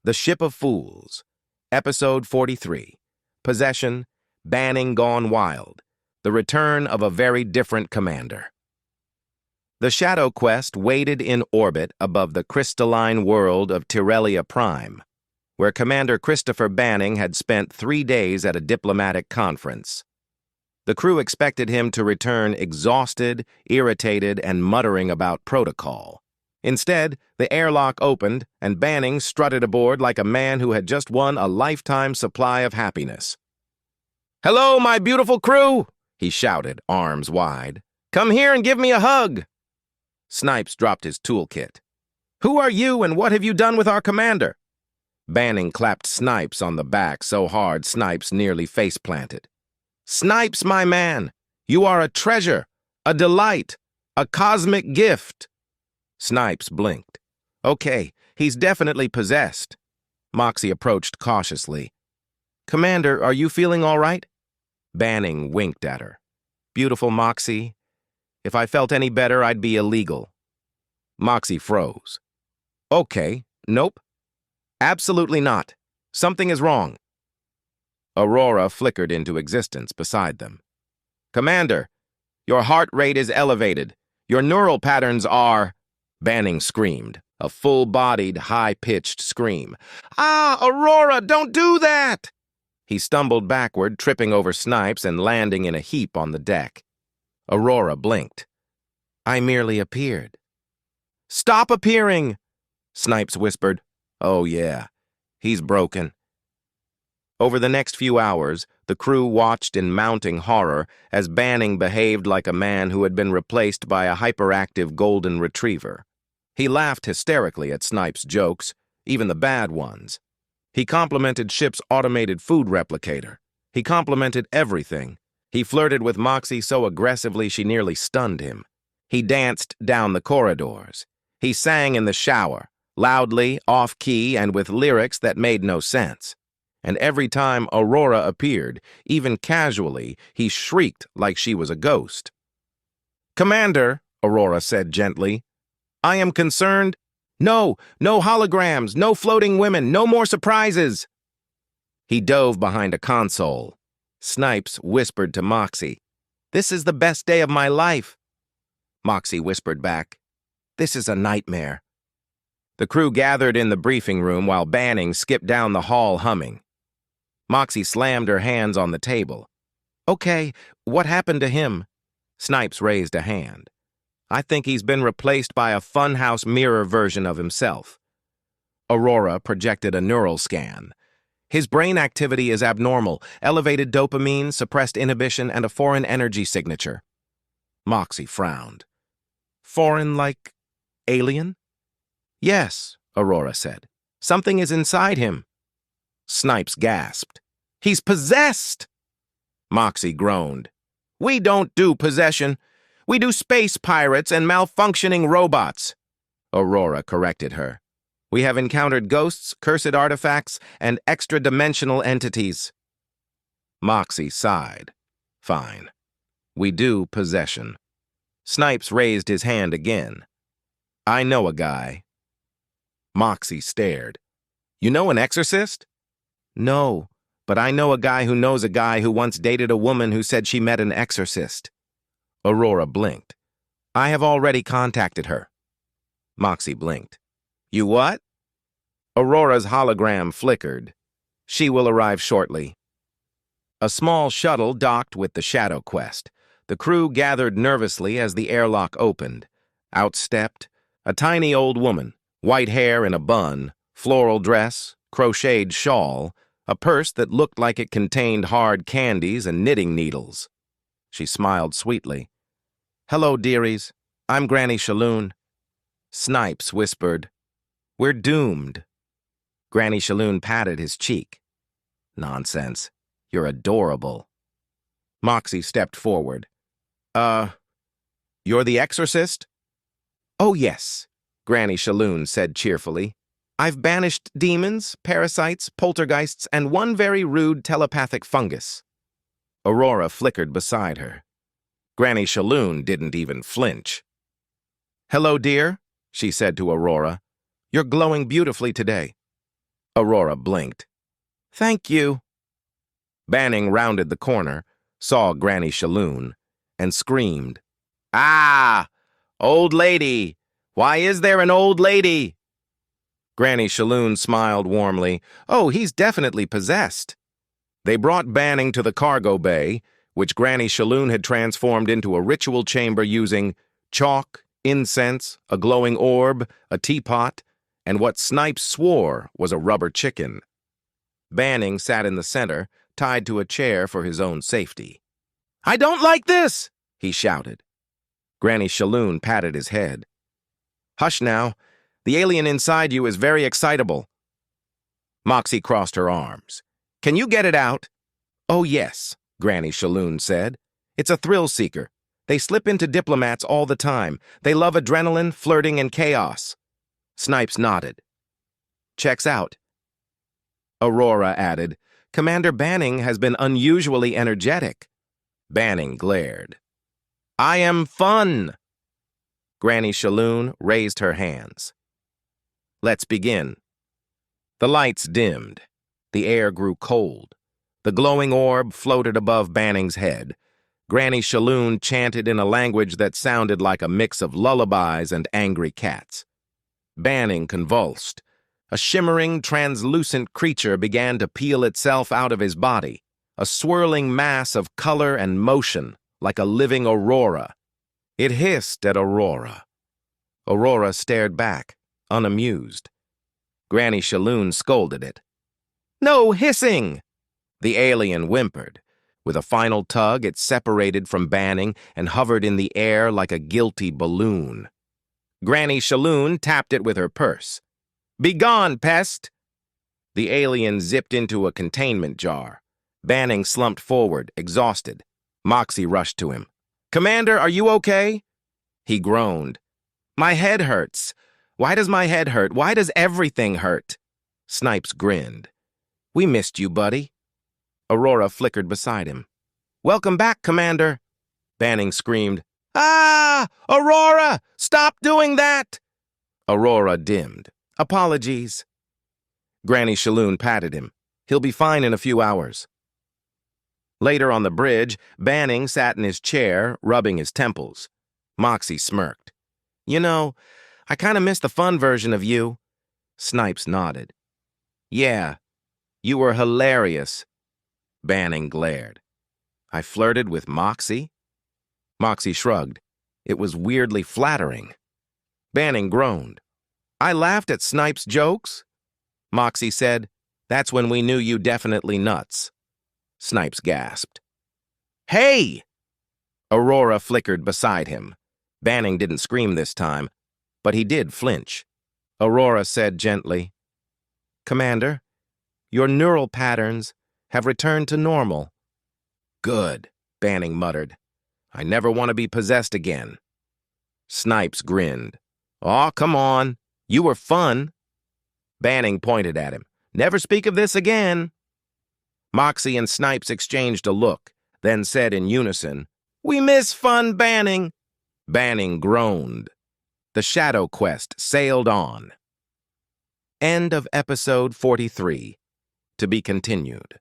The Ship of Fools, Episode 43, Possession, Banning Gone Wild, The Return of a Very Different Commander. The Shadow Quest waited in orbit above the crystalline world of Tyrelia Prime, where Commander Christopher Banning had spent 3 days at a diplomatic conference. The crew expected him to return exhausted, irritated, and muttering about protocol. Instead, the airlock opened, and Banning strutted aboard like a man who had just won a lifetime supply of happiness. "Hello, my beautiful crew!" he shouted, arms wide. "Come here and give me a hug!" Snipes dropped his toolkit. "Who are you, and what have you done with our commander?" Banning clapped Snipes on the back so hard Snipes nearly face-planted. "Snipes, my man, you are a treasure, a delight, a cosmic gift." Snipes blinked. "Okay, he's definitely possessed." Moxie approached cautiously. "Commander, are you feeling all right?" Banning winked at her. "Beautiful Moxie. If I felt any better, I'd be illegal." Moxie froze. "Okay, nope. Absolutely not. Something is wrong." Aurora flickered into existence beside them. "Commander, your heart rate is elevated. Your neural patterns are—" Banning screamed, a full-bodied, high-pitched scream. "Ah, Aurora, don't do that!" He stumbled backward, tripping over Snipes and landing in a heap on the deck. Aurora blinked. "I merely appeared." "Stop appearing!" Snipes whispered. "Oh, yeah, he's broken." Over the next few hours, the crew watched in mounting horror as Banning behaved like a man who had been replaced by a hyperactive golden retriever. He laughed hysterically at Snipes' jokes, even the bad ones. He complimented Ship's automated food replicator. He complimented everything. He flirted with Moxie so aggressively she nearly stunned him. He danced down the corridors. He sang in the shower, loudly, off-key, and with lyrics that made no sense. And every time Aurora appeared, even casually, he shrieked like she was a ghost. "Commander," Aurora said gently, "I am concerned." "No, no holograms, no floating women, no more surprises." He dove behind a console. Snipes whispered to Moxie, "This is the best day of my life." Moxie whispered back, "This is a nightmare." The crew gathered in the briefing room while Banning skipped down the hall humming. Moxie slammed her hands on the table. "Okay, what happened to him?" Snipes raised a hand. "I think he's been replaced by a funhouse mirror version of himself." Aurora projected a neural scan. "His brain activity is abnormal, elevated dopamine, suppressed inhibition, and a foreign energy signature." Moxie frowned. "Foreign like alien?" "Yes," Aurora said. "Something is inside him." Snipes gasped. "He's possessed!" Moxie groaned. "We don't do possession. We do space pirates and malfunctioning robots." Aurora corrected her. "We have encountered ghosts, cursed artifacts, and extra-dimensional entities." Moxie sighed. "Fine. We do possession." Snipes raised his hand again. "I know a guy." Moxie stared. "You know an exorcist?" "No, but I know a guy who knows a guy who once dated a woman who said she met an exorcist." Aurora blinked. "I have already contacted her." Moxie blinked. "You what?" Aurora's hologram flickered. "She will arrive shortly." A small shuttle docked with the Shadow Quest. The crew gathered nervously as the airlock opened. Out stepped a tiny old woman, white hair in a bun, floral dress, crocheted shawl, a purse that looked like it contained hard candies and knitting needles. She smiled sweetly. "Hello, dearies. I'm Granny Shalloon." Snipes whispered, "We're doomed." Granny Shalloon patted his cheek. "Nonsense. You're adorable." Moxie stepped forward. You're the exorcist?" "Oh, yes," Granny Shalloon said cheerfully. "I've banished demons, parasites, poltergeists, and one very rude telepathic fungus." Aurora flickered beside her. Granny Shalloon didn't even flinch. "Hello, dear," she said to Aurora. "You're glowing beautifully today." Aurora blinked. Thank you. Banning rounded the corner, saw Granny Shalloon, and screamed, Ah! Old lady! Why is there an old lady? Granny Shalloon smiled warmly. Oh, he's definitely possessed. They brought Banning to the cargo bay, which Granny Shalloon had transformed into a ritual chamber using chalk, incense, a glowing orb, a teapot, and what Snipes swore was a rubber chicken. Banning sat in the center, tied to a chair for his own safety. I don't like this, he shouted. Granny Shalloon patted his head. Hush now. The alien inside you is very excitable. Moxie crossed her arms. Can you get it out? Oh, yes, Granny Shalloon said. It's a thrill seeker. They slip into diplomats all the time. They love adrenaline, flirting, and chaos. Snipes nodded. Checks out. Aurora added, Commander Banning has been unusually energetic. Banning glared. I am fun. Granny Shalloon raised her hands. Let's begin. The lights dimmed. The air grew cold. The glowing orb floated above Banning's head. Granny Shalloon chanted in a language that sounded like a mix of lullabies and angry cats. Banning convulsed. A shimmering, translucent creature began to peel itself out of his body, a swirling mass of color and motion, like a living aurora. It hissed at Aurora. Aurora stared back, unamused. Granny Shalloon scolded it. No hissing! The alien whimpered. With a final tug, it separated from Banning and hovered in the air like a guilty balloon. Granny Shalloon tapped it with her purse. Begone, pest! The alien zipped into a containment jar. Banning slumped forward, exhausted. Moxie rushed to him. Commander, are you okay? He groaned. My head hurts. Why does my head hurt? Why does everything hurt? Snipes grinned. We missed you, buddy. Aurora flickered beside him. Welcome back, Commander. Banning screamed. Ah! Aurora! Stop doing that! Aurora dimmed. Apologies. Granny Shalloon patted him. He'll be fine in a few hours. Later on the bridge, Banning sat in his chair, rubbing his temples. Moxie smirked. You know, I kind of miss the fun version of you. Snipes nodded. Yeah, you were hilarious. Banning glared. I flirted with Moxie? Moxie shrugged. It was weirdly flattering. Banning groaned. I laughed at Snipes' jokes? Moxie said, That's when we knew you definitely nuts. Snipes gasped. Hey! Aurora flickered beside him. Banning didn't scream this time, but he did flinch. Aurora said gently, Commander, your neural patterns have returned to normal. Good, Banning muttered. I never want to be possessed again. Snipes grinned. Aw, come on. You were fun. Banning pointed at him. Never speak of this again. Moxie and Snipes exchanged a look, then said in unison, We miss fun, Banning. Banning groaned. The Shadow Quest sailed on. End of episode 43. To be continued.